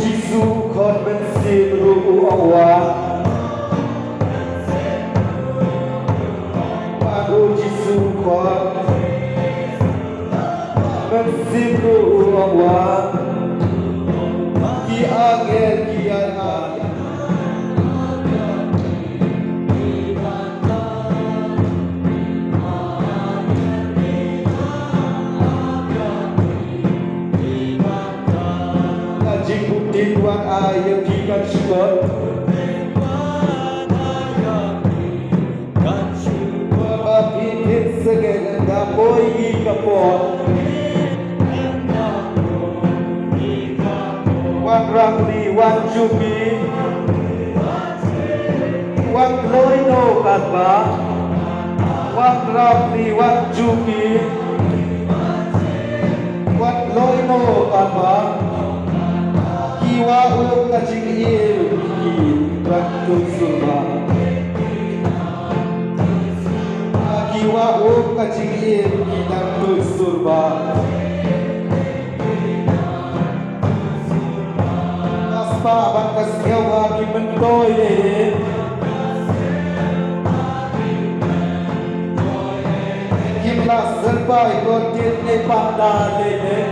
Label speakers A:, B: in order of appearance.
A: Jisu kon bensin ruhu Allah. Aku Jisu kon bensin ruhu Allah. Ki angel kian angel. Tuan ayat ikan syukur Bapakit segala dapoi kapot Wan rangli wan jubi Wan loino katba Wan rangli wan jubi Wan loino katba Kiwa ulung kacing il Rakyat surga Kiwa ulung kacing il Rakyat surga Aspa bakas kewa ki mendoye Kimlah serbai kotit ne pandale